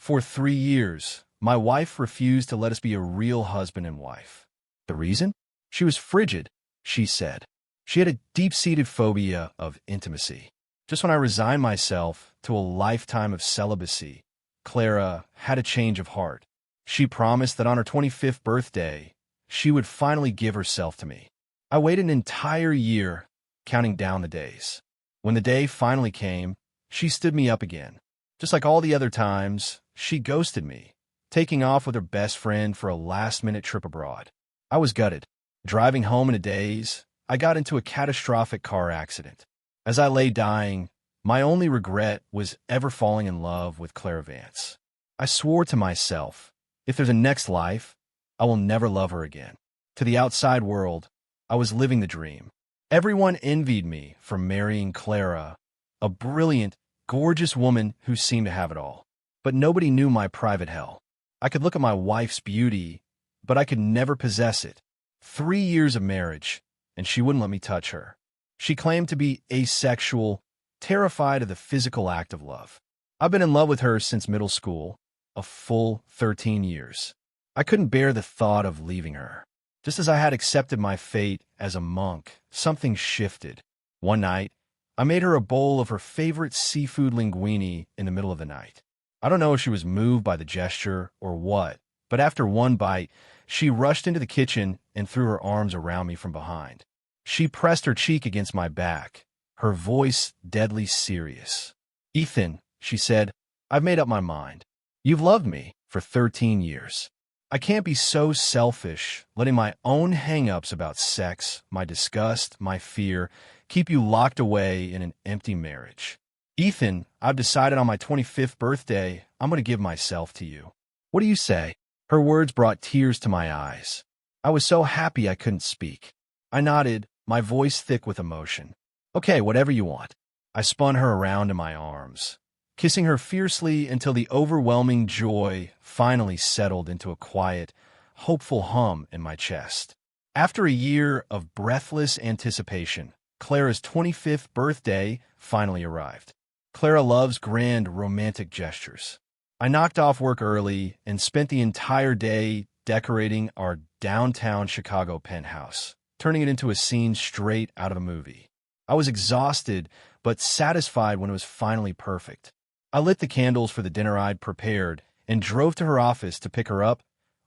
For 3 years, my wife refused to let us be a real husband and wife. The reason? She was frigid, she said. She had a deep-seated phobia of intimacy. Just when I resigned myself to a lifetime of celibacy, Clara had a change of heart. She promised that on her 25th birthday, she would finally give herself to me. I waited an entire year, counting down the days. When the day finally came, she stood me up again. Just like all the other times, she ghosted me, taking off with her best friend for a last-minute trip abroad. I was gutted. Driving home in a daze, I got into a catastrophic car accident. As I lay dying, my only regret was ever falling in love with Clara Vance. I swore to myself, if there's a next life, I will never love her again. To the outside world, I was living the dream. Everyone envied me for marrying Clara, a brilliant, gorgeous woman who seemed to have it all. But nobody knew my private hell. I could look at my wife's beauty, but I could never possess it. 3 years of marriage, and she wouldn't let me touch her. She claimed to be asexual, terrified of the physical act of love. I've been in love with her since middle school, a full 13 years. I couldn't bear the thought of leaving her. Just as I had accepted my fate as a monk, something shifted. One night, I made her a bowl of her favorite seafood linguine in the middle of the night. I don't know if she was moved by the gesture or what, but after one bite, she rushed into the kitchen and threw her arms around me from behind. She pressed her cheek against my back, her voice deadly serious. "Ethan," she said, "I've made up my mind. You've loved me for 13 years. I can't be so selfish, letting my own hang-ups about sex, my disgust, my fear, keep you locked away in an empty marriage. Ethan, I've decided on my 25th birthday, I'm going to give myself to you. What do you say?" Her words brought tears to my eyes. I was so happy I couldn't speak. I nodded, my voice thick with emotion. "Okay, whatever you want." I spun her around in my arms, kissing her fiercely until the overwhelming joy finally settled into a quiet, hopeful hum in my chest. After a year of breathless anticipation, Clara's 25th birthday finally arrived. Clara loves grand romantic gestures. I knocked off work early and spent the entire day decorating our downtown Chicago penthouse, turning it into a scene straight out of a movie. I was exhausted, but satisfied when it was finally perfect. I lit the candles for the dinner I'd prepared and drove to her office to pick her up,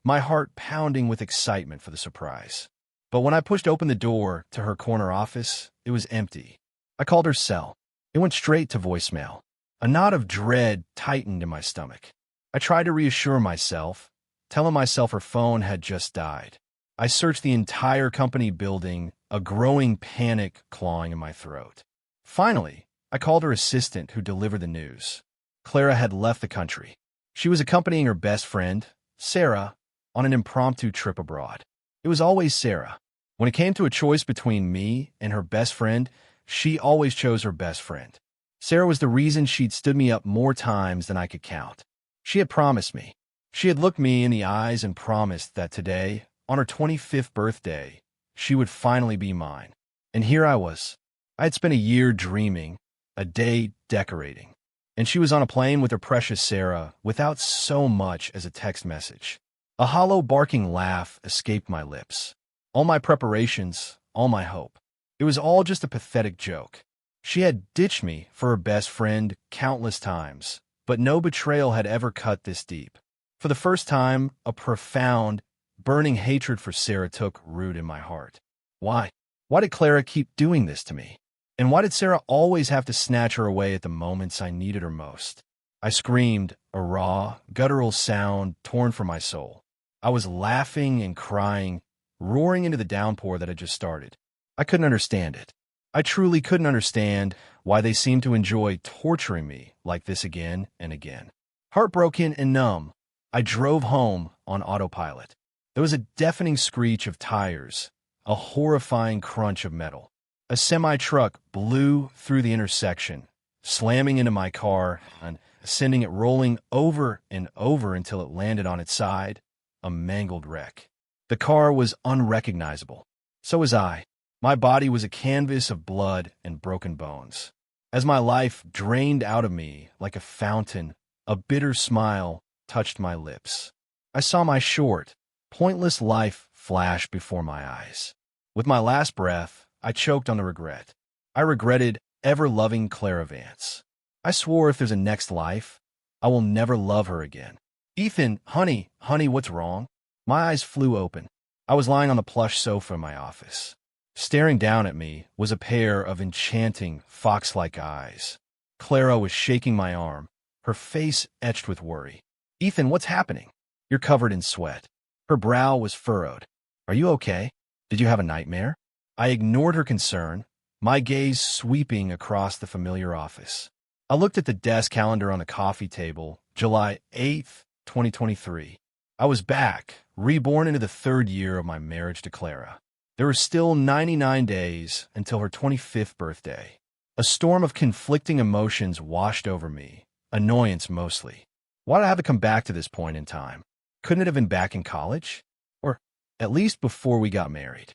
my heart pounding with excitement for the surprise. But when I pushed open the door to her corner office, it was empty. I called her cell. It went straight to voicemail. A knot of dread tightened in my stomach. I tried to reassure myself, telling myself her phone had just died. I searched the entire company building, a growing panic clawing in my throat. Finally, I called her assistant who delivered the news. Clara had left the country. She was accompanying her best friend, Sarah, on an impromptu trip abroad. It was always Sarah. When it came to a choice between me and her best friend, she always chose her best friend. Sarah was the reason she'd stood me up more times than I could count. She had promised me. She had looked me in the eyes and promised that today, on her 25th birthday, she would finally be mine. And here I was. I had spent a year dreaming, a day decorating. And she was on a plane with her precious Sarah without so much as a text message. A hollow barking laugh escaped my lips. All my preparations, all my hope. It was all just a pathetic joke. She had ditched me for her best friend countless times, but no betrayal had ever cut this deep. For the first time, a profound, burning hatred for Sarah took root in my heart. Why? Why did Clara keep doing this to me? And why did Sarah always have to snatch her away at the moments I needed her most? I screamed, a raw, guttural sound torn from my soul. I was laughing and crying, roaring into the downpour that had just started. I couldn't understand it. I truly couldn't understand why they seemed to enjoy torturing me like this again and again. Heartbroken and numb, I drove home on autopilot. There was a deafening screech of tires, a horrifying crunch of metal. A semi-truck blew through the intersection, slamming into my car and sending it rolling over and over until it landed on its side, a mangled wreck. The car was unrecognizable. So was I. My body was a canvas of blood and broken bones. As my life drained out of me like a fountain, a bitter smile touched my lips. I saw my short, pointless life flash before my eyes. With my last breath, I choked on the regret. I regretted ever loving Clara Vance. I swore if there's a next life, I will never love her again. Ethan, honey, what's wrong? My eyes flew open. I was lying on the plush sofa in my office. Staring down at me was a pair of enchanting, fox-like eyes. Clara was shaking my arm, her face etched with worry. Ethan, what's happening? You're covered in sweat. Her brow was furrowed. Are you okay? Did you have a nightmare? I ignored her concern, my gaze sweeping across the familiar office. I looked at the desk calendar on the coffee table, July 8th, 2023. I was back, reborn into the third year of my marriage to Clara. There were still 99 days until her 25th birthday. A storm of conflicting emotions washed over me, annoyance mostly. Why did I have to come back to this point in time? Couldn't it have been back in college? Or at least before we got married?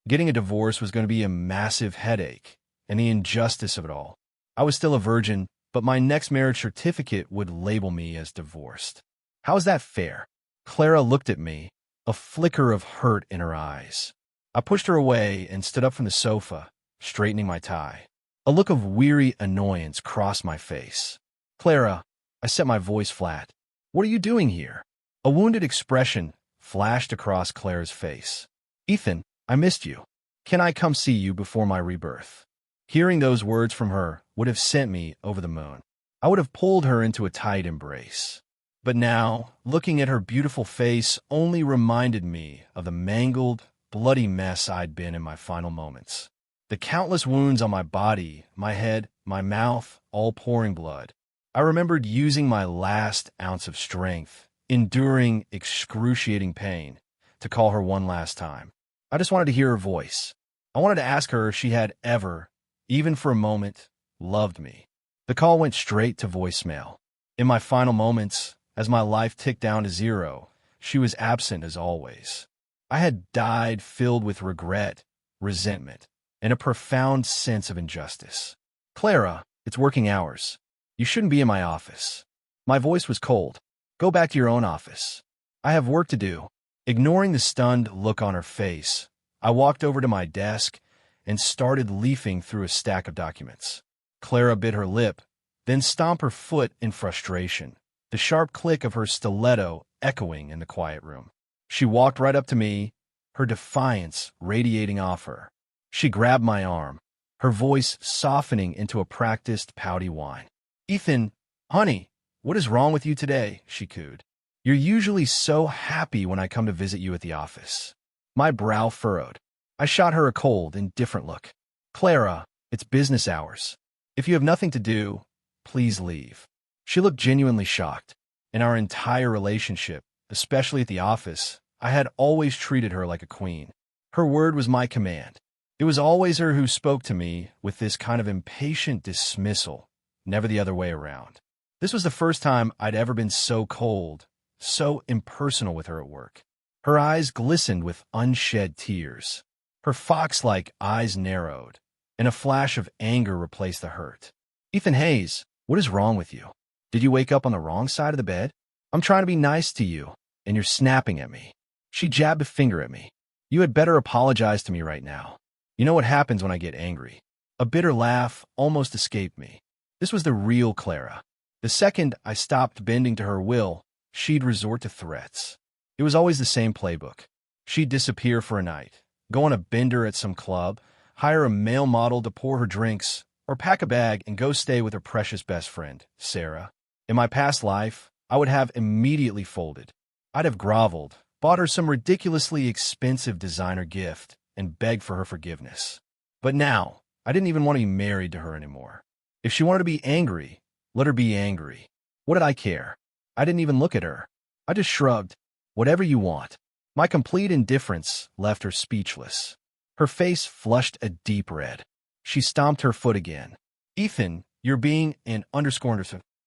Getting a divorce was going to be a massive headache, and the injustice of it all. I was still a virgin, but my next marriage certificate would label me as divorced. How is that fair? Clara looked at me, a flicker of hurt in her eyes. I pushed her away and stood up from the sofa, straightening my tie. A look of weary annoyance crossed my face. Clara, I set my voice flat. What are you doing here? A wounded expression flashed across Clara's face. Ethan, I missed you. Can I come see you before my rebirth? Hearing those words from her would have sent me over the moon. I would have pulled her into a tight embrace. But now, looking at her beautiful face only reminded me of the mangled, bloody mess I'd been in my final moments. The countless wounds on my body, my head, my mouth, all pouring blood. I remembered using my last ounce of strength, enduring excruciating pain, to call her one last time. I just wanted to hear her voice. I wanted to ask her if she had ever, even for a moment, loved me. The call went straight to voicemail. In my final moments, as my life ticked down to zero, she was absent as always. I had died filled with regret, resentment, and a profound sense of injustice. Clara, it's working hours. You shouldn't be in my office. My voice was cold. Go back to your own office. I have work to do. Ignoring the stunned look on her face, I walked over to my desk and started leafing through a stack of documents. Clara bit her lip, then stomped her foot in frustration, the sharp click of her stiletto echoing in the quiet room. She walked right up to me, her defiance radiating off her. She grabbed my arm, her voice softening into a practiced, pouty whine. Ethan, honey, what is wrong with you today? She cooed. You're usually so happy when I come to visit you at the office. My brow furrowed. I shot her a cold, indifferent look. Clara, it's business hours. If you have nothing to do, please leave. She looked genuinely shocked. In our entire relationship, especially at the office, I had always treated her like a queen. Her word was my command. It was always her who spoke to me with this kind of impatient dismissal, never the other way around. This was the first time I'd ever been so cold, so impersonal with her at work. Her eyes glistened with unshed tears. Her fox-like eyes narrowed, and a flash of anger replaced the hurt. Ethan Hayes, what is wrong with you? Did you wake up on the wrong side of the bed? I'm trying to be nice to you, and you're snapping at me. She jabbed a finger at me. You had better apologize to me right now. You know what happens when I get angry. A bitter laugh almost escaped me. This was the real Clara. The second I stopped bending to her will, she'd resort to threats. It was always the same playbook. She'd disappear for a night, go on a bender at some club, hire a male model to pour her drinks, or pack a bag and go stay with her precious best friend, Sarah. In my past life, I would have immediately folded. I'd have groveled, bought her some ridiculously expensive designer gift, and begged for her forgiveness. But now, I didn't even want to be married to her anymore. If she wanted to be angry, let her be angry. What did I care? I didn't even look at her. I just shrugged. Whatever you want. My complete indifference left her speechless. Her face flushed a deep red. She stomped her foot again. Ethan, you're being an underscore.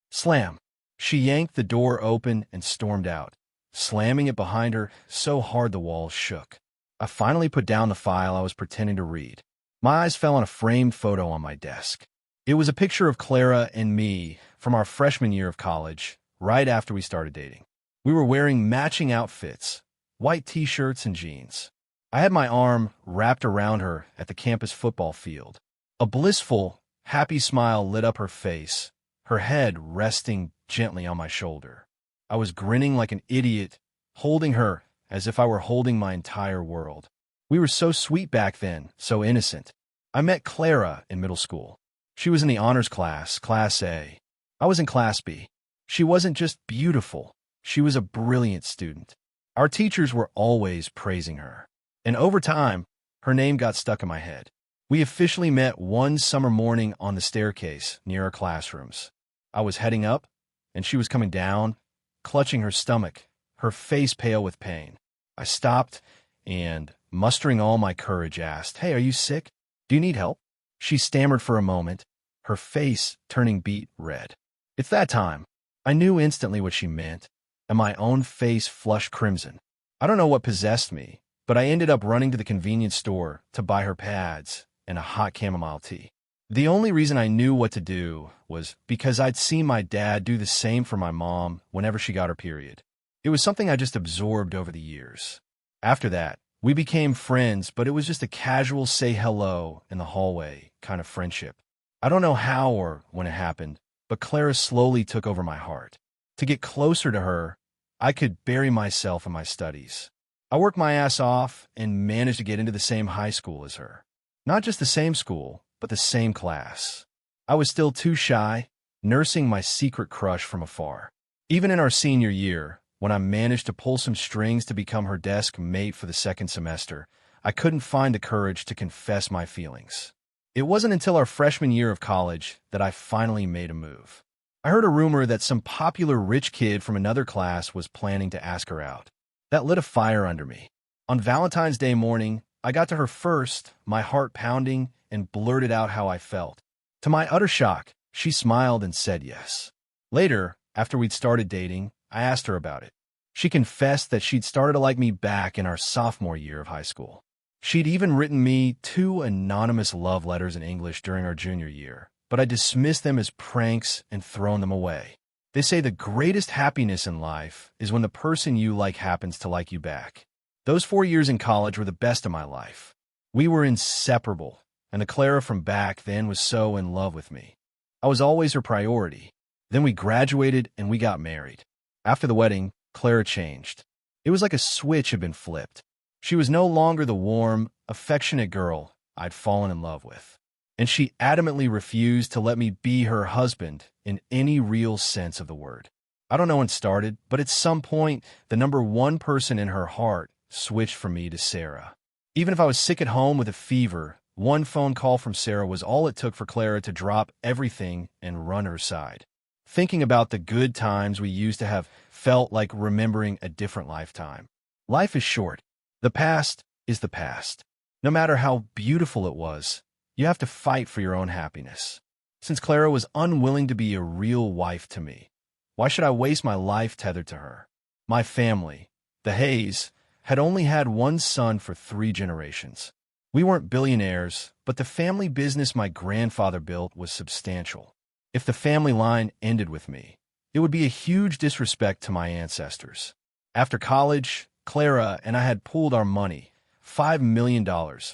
Slam. She yanked the door open and stormed out, slamming it behind her so hard the walls shook. I finally put down the file I was pretending to read. My eyes fell on a framed photo on my desk. It was a picture of Clara and me from our freshman year of college, right after we started dating. We were wearing matching outfits, white t-shirts and jeans. I had my arm wrapped around her at the campus football field. A blissful, happy smile lit up her face, her head resting gently on my shoulder. I was grinning like an idiot, holding her as if I were holding my entire world. We were so sweet back then, so innocent. I met Clara in middle school. She was in the honors class, Class A. I was in Class B. She wasn't just beautiful, she was a brilliant student. Our teachers were always praising her. And over time, her name got stuck in my head. We officially met one summer morning on the staircase near our classrooms. I was heading up, and she was coming down, clutching her stomach, her face pale with pain. I stopped and, mustering all my courage, asked, "Hey, are you sick? Do you need help?" She stammered for a moment, her face turning beet red. It's that time. I knew instantly what she meant, and my own face flushed crimson. I don't know what possessed me, but I ended up running to the convenience store to buy her pads and a hot chamomile tea. The only reason I knew what to do was because I'd seen my dad do the same for my mom whenever she got her period. It was something I just absorbed over the years. After that, we became friends, but it was just a casual say hello in the hallway kind of friendship. I don't know how or when it happened, but Clara slowly took over my heart. To get closer to her, I could bury myself in my studies. I worked my ass off and managed to get into the same high school as her. Not just the same school, but the same class. I was still too shy, nursing my secret crush from afar. Even in our senior year, when I managed to pull some strings to become her desk mate for the second semester, I couldn't find the courage to confess my feelings. It wasn't until our freshman year of college that I finally made a move. I heard a rumor that some popular rich kid from another class was planning to ask her out. That lit a fire under me. On Valentine's Day morning, I got to her first, my heart pounding, and blurted out how I felt. To my utter shock, she smiled and said yes. Later, after we'd started dating, I asked her about it. She confessed that she'd started to like me back in our sophomore year of high school. She'd even written me 2 anonymous love letters in English during our junior year, but I dismissed them as pranks and thrown them away. They say the greatest happiness in life is when the person you like happens to like you back. Those 4 years in college were the best of my life. We were inseparable, and the Clara from back then was so in love with me. I was always her priority. Then we graduated and we got married. After the wedding, Clara changed. It was like a switch had been flipped. She was no longer the warm, affectionate girl I'd fallen in love with. And she adamantly refused to let me be her husband in any real sense of the word. I don't know when it started, but at some point, the number one person in her heart switched from me to Sarah. Even if I was sick at home with a fever, one phone call from Sarah was all it took for Clara to drop everything and run her side. Thinking about the good times we used to have felt like remembering a different lifetime. Life is short. The past is the past. No matter how beautiful it was, you have to fight for your own happiness. Since Clara was unwilling to be a real wife to me, why should I waste my life tethered to her? My family, the Hayes, had only had one son for 3 generations. We weren't billionaires, but the family business my grandfather built was substantial. If the family line ended with me, it would be a huge disrespect to my ancestors. After college, Clara and I had pooled our money, $5 million,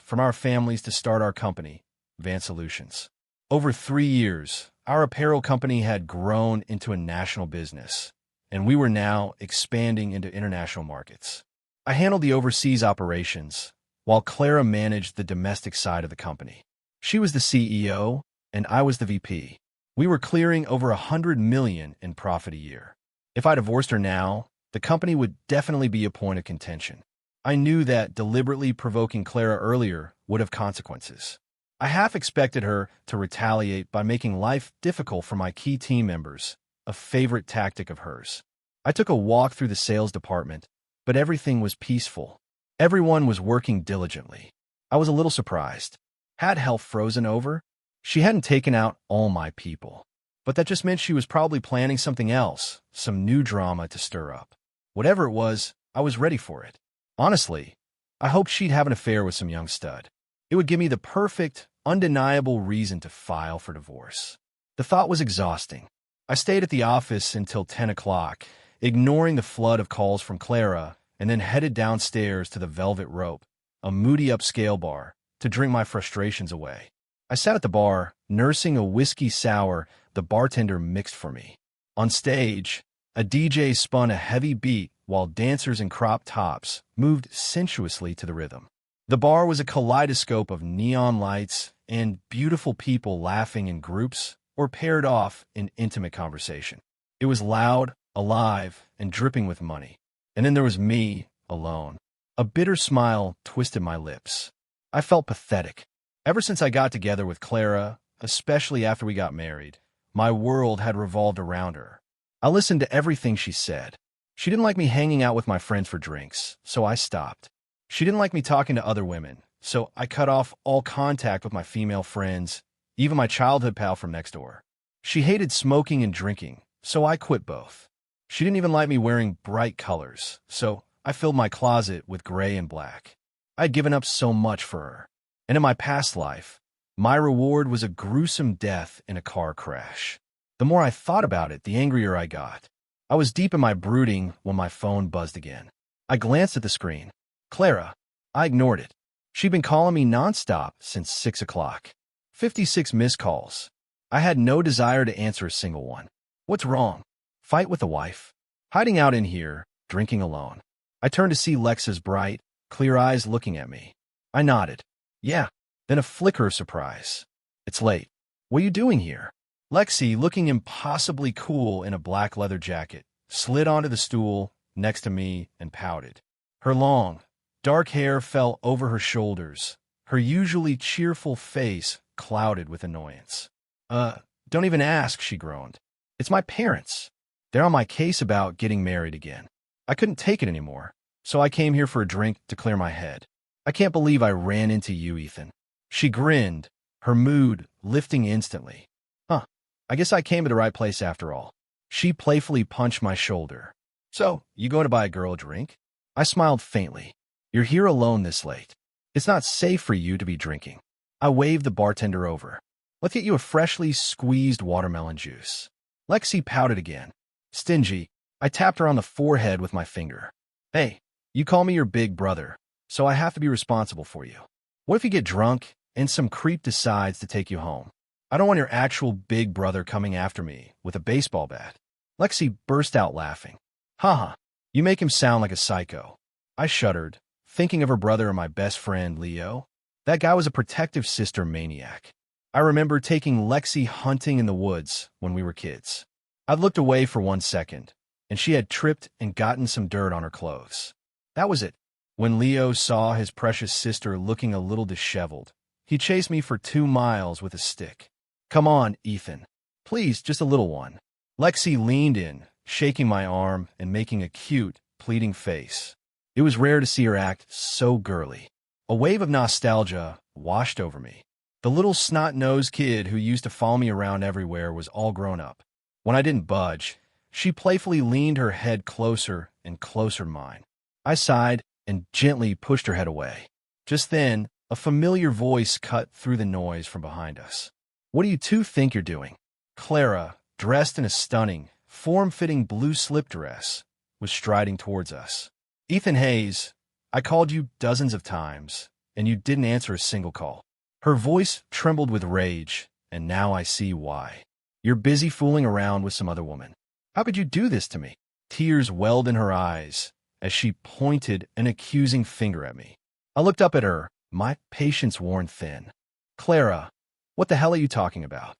from our families to start our company, Van Solutions. Over 3 years, our apparel company had grown into a national business, and we were now expanding into international markets. I handled the overseas operations, while Clara managed the domestic side of the company. She was the CEO, and I was the VP. We were clearing over $100 million in profit a year. If I divorced her now, the company would definitely be a point of contention. I knew that deliberately provoking Clara earlier would have consequences. I half expected her to retaliate by making life difficult for my key team members, a favorite tactic of hers. I took a walk through the sales department, but everything was peaceful. Everyone was working diligently. I was a little surprised. Had hell frozen over? She hadn't taken out all my people. But that just meant she was probably planning something else, some new drama to stir up. Whatever it was, I was ready for it. Honestly, I hoped she'd have an affair with some young stud. It would give me the perfect, undeniable reason to file for divorce. The thought was exhausting. I stayed at the office until 10 o'clock, ignoring the flood of calls from Clara, and then headed downstairs to the Velvet Rope, a moody upscale bar, to drink my frustrations away. I sat at the bar, nursing a whiskey sour the bartender mixed for me. On stage, a DJ spun a heavy beat while dancers in crop tops moved sensuously to the rhythm. The bar was a kaleidoscope of neon lights and beautiful people laughing in groups or paired off in intimate conversation. It was loud, alive, and dripping with money. And then there was me, alone. A bitter smile twisted my lips. I felt pathetic. Ever since I got together with Clara, especially after we got married, my world had revolved around her. I listened to everything she said. She didn't like me hanging out with my friends for drinks, so I stopped. She didn't like me talking to other women, so I cut off all contact with my female friends, even my childhood pal from next door. She hated smoking and drinking, so I quit both. She didn't even like me wearing bright colors, so I filled my closet with gray and black. I had given up so much for her. And in my past life, my reward was a gruesome death in a car crash. The more I thought about it, the angrier I got. I was deep in my brooding when my phone buzzed again. I glanced at the screen. Clara. I ignored it. She'd been calling me nonstop since 6 o'clock. 56 missed calls. I had no desire to answer a single one. What's wrong? Fight with the wife? Hiding out in here, drinking alone. I turned to see Lex's bright, clear eyes looking at me. I nodded. Yeah. Then a flicker of surprise. It's late. What are you doing here? Lexi, looking impossibly cool in a black leather jacket, slid onto the stool next to me and pouted. Her long, dark hair fell over her shoulders, her usually cheerful face clouded with annoyance. Don't even ask, she groaned. It's my parents. They're on my case about getting married again. I couldn't take it anymore, so I came here for a drink to clear my head. I can't believe I ran into you, Ethan. She grinned, her mood lifting instantly. Huh, I guess I came to the right place after all. She playfully punched my shoulder. So, you going to buy a girl a drink? I smiled faintly. You're here alone this late. It's not safe for you to be drinking. I waved the bartender over. Let's get you a freshly squeezed watermelon juice. Lexi pouted again. Stingy, I tapped her on the forehead with my finger. Hey, you call me your big brother, so I have to be responsible for you. What if you get drunk and some creep decides to take you home? I don't want your actual big brother coming after me with a baseball bat. Lexi burst out laughing. Haha, you make him sound like a psycho. I shuddered, thinking of her brother and my best friend, Leo. That guy was a protective sister maniac. I remember taking Lexi hunting in the woods when we were kids. I looked away for 1 second, and she had tripped and gotten some dirt on her clothes. That was it. When Leo saw his precious sister looking a little disheveled, he chased me for 2 miles with a stick. Come on, Ethan. Please, just a little one. Lexi leaned in, shaking my arm and making a cute, pleading face. It was rare to see her act so girly. A wave of nostalgia washed over me. The little snot-nosed kid who used to follow me around everywhere was all grown up. When I didn't budge, she playfully leaned her head closer and closer to mine. I sighed and gently pushed her head away. Just then, a familiar voice cut through the noise from behind us. What do you two think you're doing? Clara, dressed in a stunning, form-fitting blue slip dress, was striding towards us. Ethan Hayes, I called you dozens of times, and you didn't answer a single call. Her voice trembled with rage, and now I see why. You're busy fooling around with some other woman. How could you do this to me? Tears welled in her eyes as she pointed an accusing finger at me. I looked up at her, my patience worn thin. Clara, what the hell are you talking about?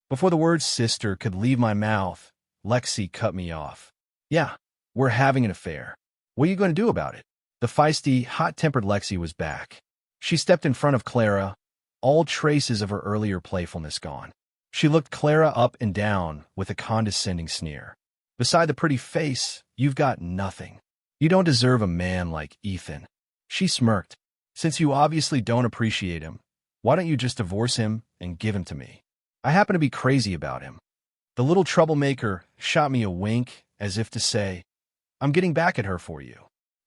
Before the word sister could leave my mouth, Lexi cut me off. Yeah, we're having an affair. What are you going to do about it? The feisty, hot-tempered Lexi was back. She stepped in front of Clara, all traces of her earlier playfulness gone. She looked Clara up and down with a condescending sneer. Beside the pretty face, you've got nothing. You don't deserve a man like Ethan. She smirked. Since you obviously don't appreciate him, why don't you just divorce him and give him to me? I happen to be crazy about him. The little troublemaker shot me a wink as if to say, I'm getting back at her for you.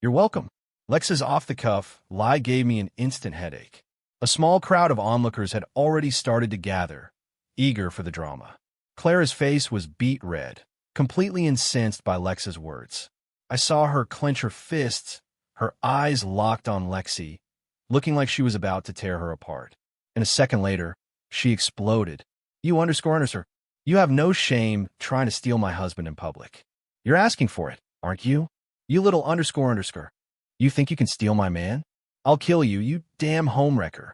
You're welcome. Lex's off-the-cuff lie gave me an instant headache. A small crowd of onlookers had already started to gather, eager for the drama. Clara's face was beet red, completely incensed by Lex's words. I saw her clench her fists, her eyes locked on Lexi, looking like she was about to tear her apart. And a second later, she exploded. You underscore, you have no shame trying to steal my husband in public. You're asking for it, aren't you? You little underscore. You think you can steal my man? I'll kill you, you damn homewrecker.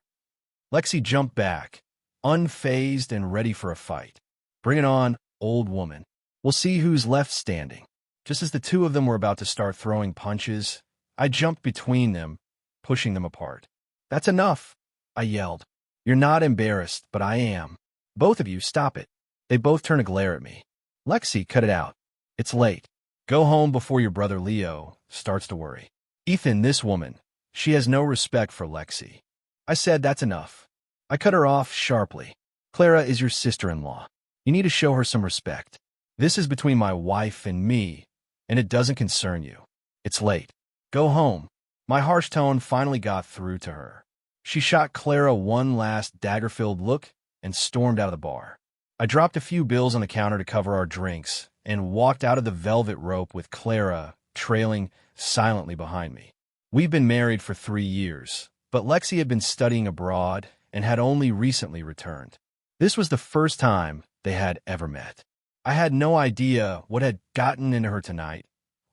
Lexi jumped back, unfazed and ready for a fight. Bring it on, old woman. We'll see who's left standing. Just as the two of them were about to start throwing punches, I jumped between them, pushing them apart. That's enough, I yelled. You're not embarrassed, but I am. Both of you, stop it. They both turned a glare at me. Lexi, cut it out. It's late. Go home before your brother Leo starts to worry. Ethan, this woman, she has no respect for Lexi. I said that's enough. I cut her off sharply. Clara is your sister-in-law. You need to show her some respect. This is between my wife and me, and it doesn't concern you. It's late. Go home. My harsh tone finally got through to her. She shot Clara one last dagger-filled look and stormed out of the bar. I dropped a few bills on the counter to cover our drinks and walked out of the velvet rope with Clara trailing silently behind me. We've been married for 3 years, but Lexi had been studying abroad and had only recently returned. This was the first time they had ever met. I had no idea what had gotten into her tonight,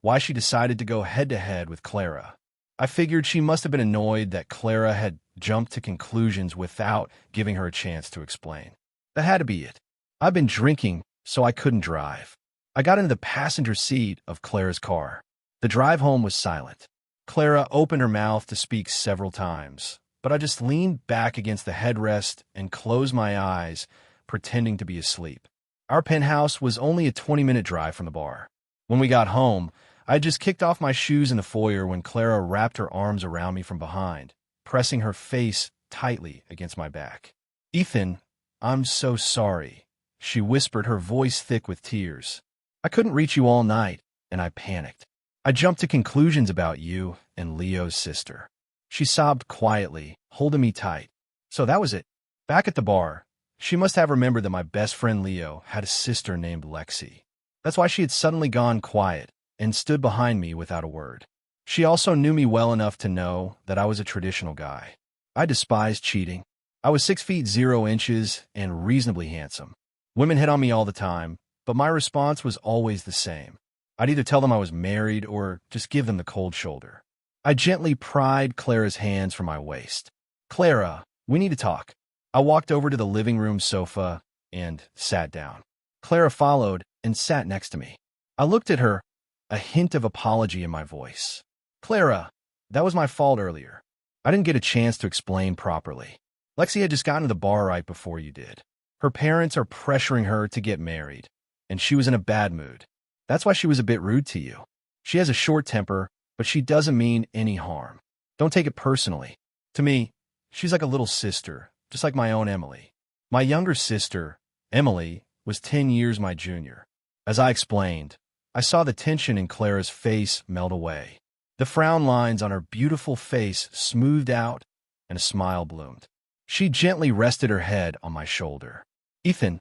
why she decided to go head-to-head with Clara. I figured she must have been annoyed that Clara had jumped to conclusions without giving her a chance to explain. That had to be it. I've been drinking, so I couldn't drive. I got into the passenger seat of Clara's car. The drive home was silent. Clara opened her mouth to speak several times, but I just leaned back against the headrest and closed my eyes, pretending to be asleep. Our penthouse was only a 20-minute drive from the bar. When we got home, I had just kicked off my shoes in the foyer when Clara wrapped her arms around me from behind, pressing her face tightly against my back. Ethan, I'm so sorry, she whispered, her voice thick with tears. I couldn't reach you all night, and I panicked. I jumped to conclusions about you and Leo's sister. She sobbed quietly, holding me tight. So that was it. Back at the bar, she must have remembered that my best friend Leo had a sister named Lexi. That's why she had suddenly gone quiet and stood behind me without a word. She also knew me well enough to know that I was a traditional guy. I despised cheating. I was 6 feet 0 inches and reasonably handsome. Women hit on me all the time, but my response was always the same. I'd either tell them I was married or just give them the cold shoulder. I gently pried Clara's hands from my waist. Clara, we need to talk. I walked over to the living room sofa and sat down. Clara followed and sat next to me. I looked at her, a hint of apology in my voice. Clara, that was my fault earlier. I didn't get a chance to explain properly. Lexi had just gotten to the bar right before you did. Her parents are pressuring her to get married, and she was in a bad mood. That's why she was a bit rude to you. She has a short temper, but she doesn't mean any harm. Don't take it personally. To me, she's like a little sister, just like my own Emily. My younger sister, Emily, was 10 years my junior. As I explained, I saw the tension in Clara's face melt away. The frown lines on her beautiful face smoothed out, and a smile bloomed. She gently rested her head on my shoulder. Ethan,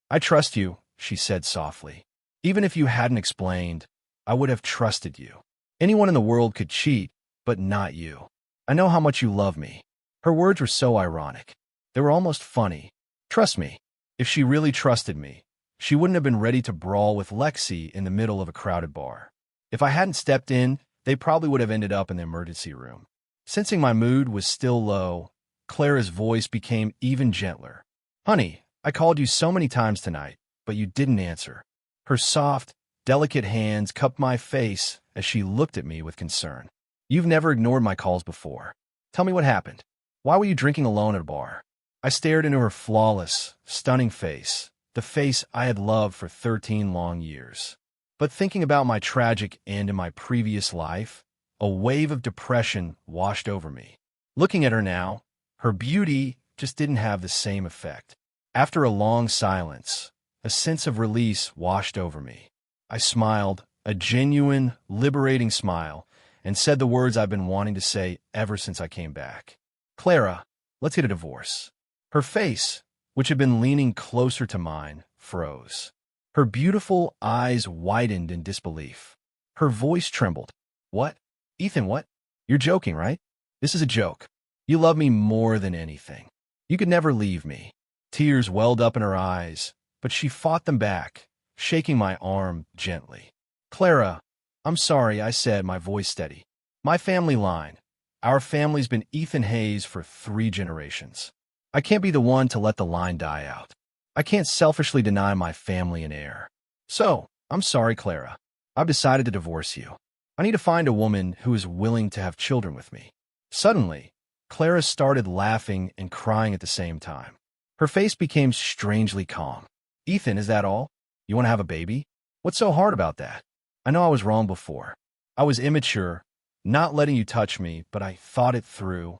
I trust you, she said softly. Even if you hadn't explained, I would have trusted you. Anyone in the world could cheat, but not you. I know how much you love me. Her words were so ironic. They were almost funny. Trust me, if she really trusted me, she wouldn't have been ready to brawl with Lexi in the middle of a crowded bar. If I hadn't stepped in, they probably would have ended up in the emergency room. Sensing my mood was still low, Clara's voice became even gentler. Honey, I called you so many times tonight, but you didn't answer. Her soft, delicate hands cupped my face as she looked at me with concern. You've never ignored my calls before. Tell me what happened. Why were you drinking alone at a bar? I stared into her flawless, stunning face, the face I had loved for 13 long years. But thinking about my tragic end in my previous life, a wave of depression washed over me. Looking at her now, her beauty just didn't have the same effect. After a long silence, a sense of release washed over me. I smiled, a genuine, liberating smile, and said the words I've been wanting to say ever since I came back. Clara, let's get a divorce. Her face, which had been leaning closer to mine, froze. Her beautiful eyes widened in disbelief. Her voice trembled. What? Ethan, what? You're joking, right? This is a joke. You love me more than anything. You could never leave me. Tears welled up in her eyes, but she fought them back, shaking my arm gently. Clara, I'm sorry, I said, my voice steady. My family line. Our family's been Ethan Hayes for 3 generations. I can't be the one to let the line die out. I can't selfishly deny my family an heir. So, I'm sorry, Clara. I've decided to divorce you. I need to find a woman who is willing to have children with me. Suddenly, Clara started laughing and crying at the same time. Her face became strangely calm. Ethan, is that all? You want to have a baby? What's so hard about that? I know I was wrong before. I was immature, not letting you touch me, but I thought it through.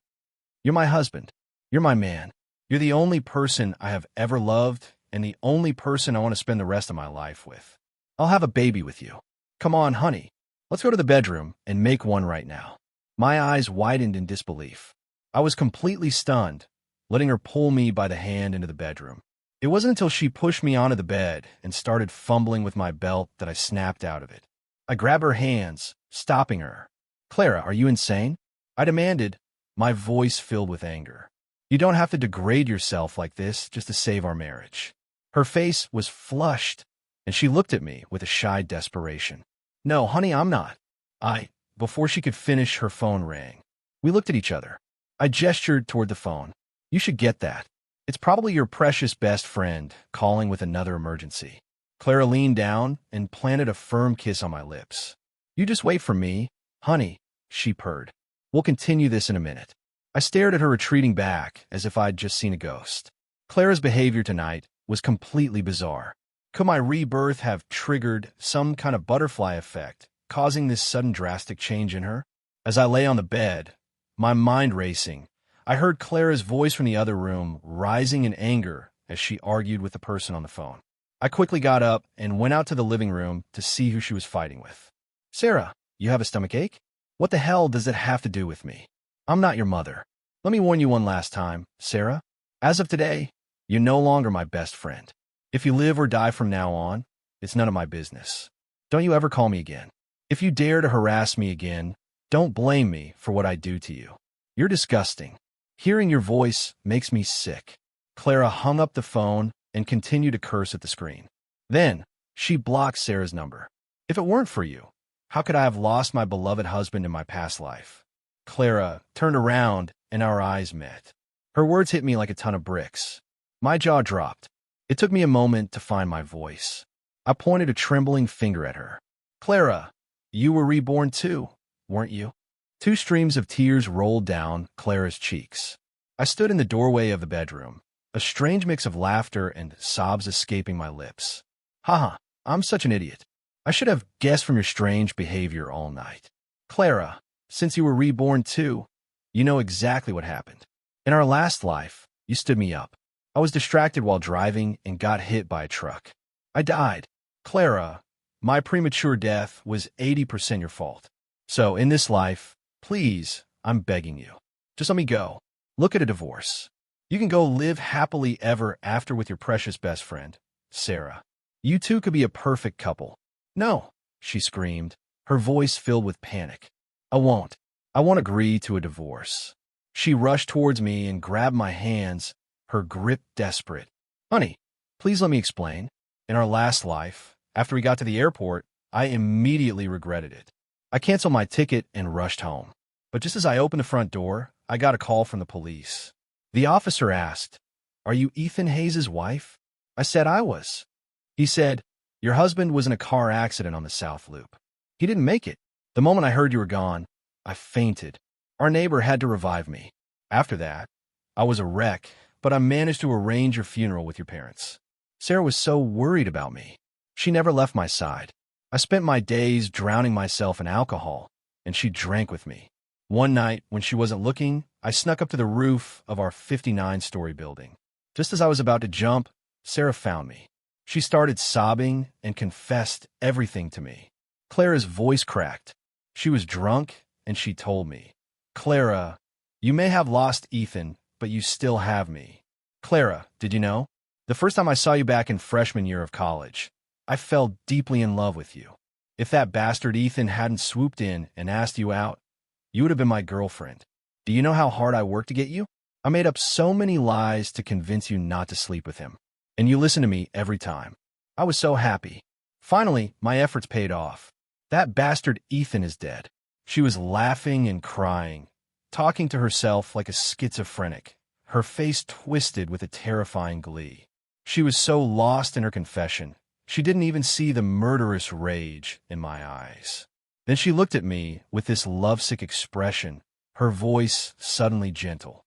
You're my husband. You're my man. You're the only person I have ever loved and the only person I want to spend the rest of my life with. I'll have a baby with you. Come on, honey. Let's go to the bedroom and make one right now. My eyes widened in disbelief. I was completely stunned, letting her pull me by the hand into the bedroom. It wasn't until she pushed me onto the bed and started fumbling with my belt that I snapped out of it. I grabbed her hands, stopping her. Clara, are you insane? I demanded, my voice filled with anger. You don't have to degrade yourself like this just to save our marriage. Her face was flushed, and she looked at me with a shy desperation. No, honey, I'm not. Before she could finish, her phone rang. We looked at each other. I gestured toward the phone. You should get that. It's probably your precious best friend calling with another emergency. Clara leaned down and planted a firm kiss on my lips. You just wait for me, honey, she purred. We'll continue this in a minute. I stared at her retreating back as if I'd just seen a ghost. Clara's behavior tonight was completely bizarre. Could my rebirth have triggered some kind of butterfly effect, causing this sudden drastic change in her? As I lay on the bed, my mind racing, I heard Clara's voice from the other room rising in anger as she argued with the person on the phone. I quickly got up and went out to the living room to see who she was fighting with. Sarah, you have a stomachache? What the hell does it have to do with me? I'm not your mother. Let me warn you one last time, Sarah. As of today, you're no longer my best friend. If you live or die from now on, it's none of my business. Don't you ever call me again. If you dare to harass me again, don't blame me for what I do to you. You're disgusting. Hearing your voice makes me sick. Clara hung up the phone and continued to curse at the screen. Then, she blocked Sarah's number. If it weren't for you, how could I have lost my beloved husband in my past life? Clara turned around and our eyes met. Her words hit me like a ton of bricks. My jaw dropped. It took me a moment to find my voice. I pointed a trembling finger at her. Clara, you were reborn too, weren't you? 2 streams of tears rolled down Clara's cheeks. I stood in the doorway of the bedroom, a strange mix of laughter and sobs escaping my lips. Haha, I'm such an idiot. I should have guessed from your strange behavior all night. Clara, since you were reborn too, you know exactly what happened. In our last life, you stood me up. I was distracted while driving and got hit by a truck. I died. Clara, my premature death was 80% your fault. So in this life, please, I'm begging you, just let me go. Look at a divorce. You can go live happily ever after with your precious best friend, Sarah. You two could be a perfect couple. No, she screamed, her voice filled with panic. I won't. I won't agree to a divorce. She rushed towards me and grabbed my hands, her grip desperate. Honey, please let me explain. In our last life, after we got to the airport, I immediately regretted it. I canceled my ticket and rushed home. But just as I opened the front door, I got a call from the police. The officer asked, "Are you Ethan Hayes' wife?" I said I was. He said, "Your husband was in a car accident on the South Loop. He didn't make it. The moment I heard you were gone, I fainted. Our neighbor had to revive me. After that, I was a wreck, but I managed to arrange your funeral with your parents." Sarah was so worried about me. She never left my side. I spent my days drowning myself in alcohol, and she drank with me. One night, when she wasn't looking, I snuck up to the roof of our 59-story building. Just as I was about to jump, Sarah found me. She started sobbing and confessed everything to me. Clara's voice cracked. She was drunk, and she told me, "Clara, you may have lost Ethan, but you still have me. Clara, did you know? The first time I saw you back in freshman year of college, I fell deeply in love with you. If that bastard Ethan hadn't swooped in and asked you out, you would have been my girlfriend. Do you know how hard I worked to get you? I made up so many lies to convince you not to sleep with him. And you listened to me every time. I was so happy. Finally, my efforts paid off. That bastard Ethan is dead. She was laughing and crying, talking to herself like a schizophrenic, her face twisted with a terrifying glee. She was so lost in her confession, she didn't even see the murderous rage in my eyes. Then she looked at me with this lovesick expression, her voice suddenly gentle.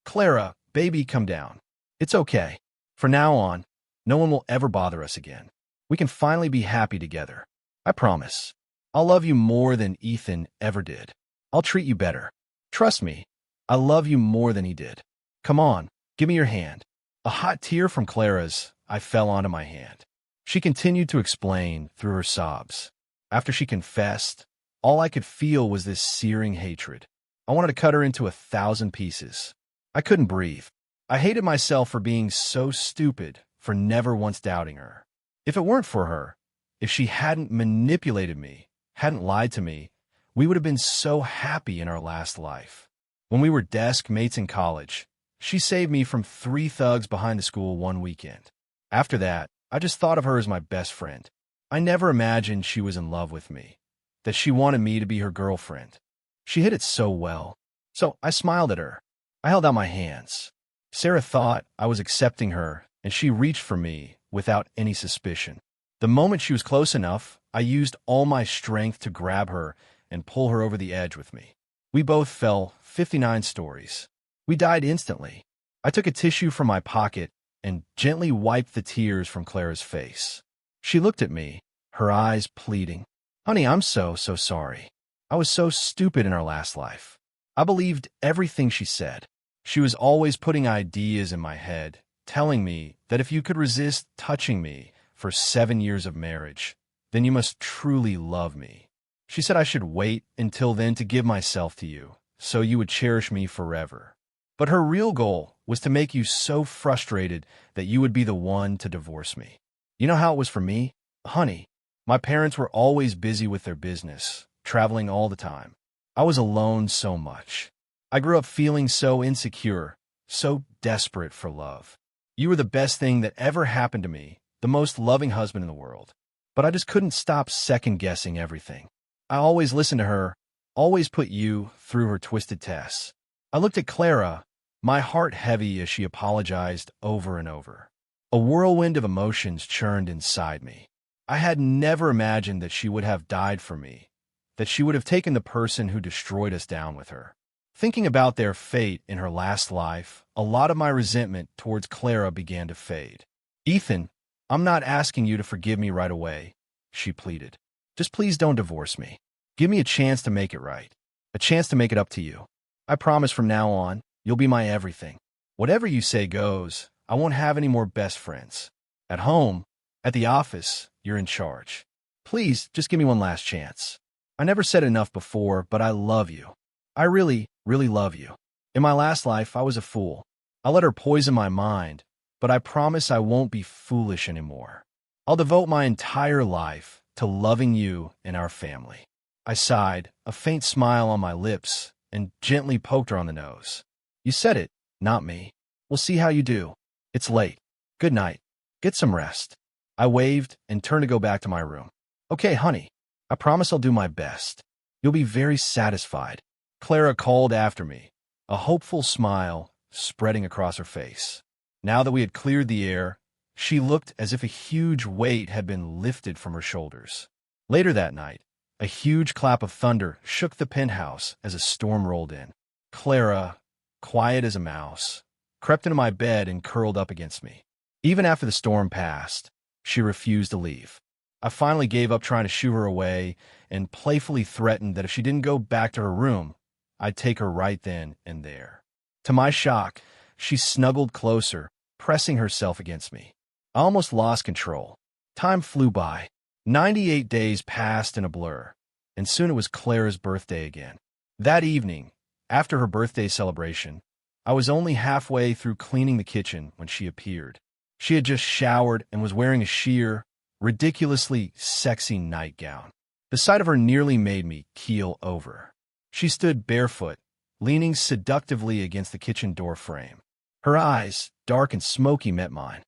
Clara, baby, come down. It's okay. From now on, no one will ever bother us again. We can finally be happy together. I promise. I'll love you more than Ethan ever did. I'll treat you better. Trust me, I love you more than he did. Come on, give me your hand. A hot tear from Clara's, I fell onto my hand. She continued to explain through her sobs. After she confessed, all I could feel was this searing hatred. I wanted to cut her into 1,000 pieces. I couldn't breathe. I hated myself for being so stupid, for never once doubting her. If it weren't for her, if she hadn't manipulated me, hadn't lied to me, we would have been so happy in our last life. When we were desk mates in college, she saved me from 3 thugs behind the school one weekend. After that, I just thought of her as my best friend. I never imagined she was in love with me, that she wanted me to be her girlfriend. She hid it so well. So I smiled at her. I held out my hands. Sarah thought I was accepting her, and she reached for me without any suspicion. The moment she was close enough, I used all my strength to grab her and pull her over the edge with me. We both fell 59 stories. We died instantly. I took a tissue from my pocket and gently wiped the tears from Clara's face. She looked at me, her eyes pleading. Honey, I'm so sorry. I was so stupid in our last life. I believed everything she said. She was always putting ideas in my head, telling me that if you could resist touching me for 7 years of marriage, then you must truly love me. She said I should wait until then to give myself to you, so you would cherish me forever. But her real goal was to make you so frustrated that you would be the one to divorce me. You know how it was for me? Honey, my parents were always busy with their business, traveling all the time. I was alone so much. I grew up feeling so insecure, so desperate for love. You were the best thing that ever happened to me, the most loving husband in the world. But I just couldn't stop second-guessing everything. I always listened to her, always put you through her twisted tests. I looked at Clara, my heart heavy as she apologized over and over. A whirlwind of emotions churned inside me. I had never imagined that she would have died for me, that she would have taken the person who destroyed us down with her. Thinking about their fate in her last life, a lot of my resentment towards Clara began to fade. Ethan, I'm not asking you to forgive me right away, she pleaded. Just please don't divorce me. Give me a chance to make it right, a chance to make it up to you. I promise from now on, you'll be my everything. Whatever you say goes. I won't have any more best friends. At home, at the office, you're in charge. Please, just give me one last chance. I never said enough before, but I love you. I really, really love you. In my last life, I was a fool. I let her poison my mind, but I promise I won't be foolish anymore. I'll devote my entire life to loving you and our family. I sighed, a faint smile on my lips, and gently poked her on the nose. You said it, not me. We'll see how you do. It's late. Good night. Get some rest. I waved and turned to go back to my room. Okay, honey. I promise I'll do my best. You'll be very satisfied. Clara called after me, a hopeful smile spreading across her face. Now that we had cleared the air, she looked as if a huge weight had been lifted from her shoulders. Later that night, a huge clap of thunder shook the penthouse as a storm rolled in. Clara, quiet as a mouse, crept into my bed and curled up against me. Even after the storm passed, she refused to leave. I finally gave up trying to shoo her away and playfully threatened that if she didn't go back to her room, I'd take her right then and there. To my shock, she snuggled closer, pressing herself against me. I almost lost control. Time flew by. 98 days passed in a blur, and soon it was Clara's birthday again. That evening, after her birthday celebration, I was only halfway through cleaning the kitchen when she appeared. She had just showered and was wearing a sheer, ridiculously sexy nightgown. The sight of her nearly made me keel over. She stood barefoot, leaning seductively against the kitchen door frame. Her eyes, dark and smoky, met mine.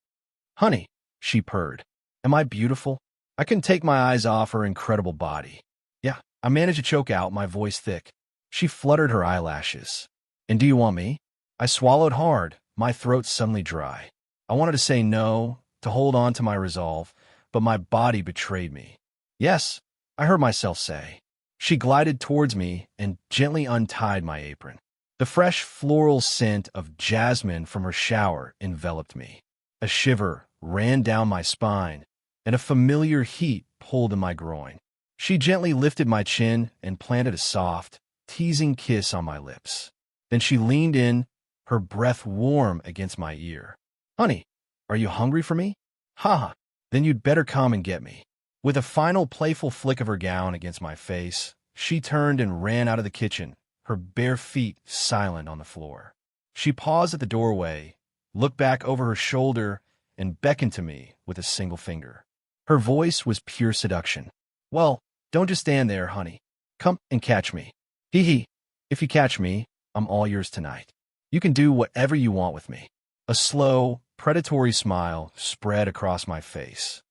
"Honey," she purred. "Am I beautiful?" I couldn't take my eyes off her incredible body. "Yeah," I managed to choke out, my voice thick. She fluttered her eyelashes. "And do you want me?" I swallowed hard, my throat suddenly dry. I wanted to say no, to hold on to my resolve, but my body betrayed me. "Yes," I heard myself say. She glided towards me and gently untied my apron. The fresh floral scent of jasmine from her shower enveloped me. A shiver ran down my spine, and a familiar heat pulled in my groin. She gently lifted my chin and planted a soft, teasing kiss on my lips. Then she leaned in, her breath warm against my ear. "Honey, are you hungry for me?" "Ha! Then you'd better come and get me." With a final playful flick of her gown against my face, she turned and ran out of the kitchen, her bare feet silent on the floor. She paused at the doorway, looked back over her shoulder, and beckoned to me with a single finger. Her voice was pure seduction. "Well, don't just stand there, honey. Come and catch me. Hee hee. If you catch me, I'm all yours tonight. You can do whatever you want with me." A slow, predatory smile spread across my face.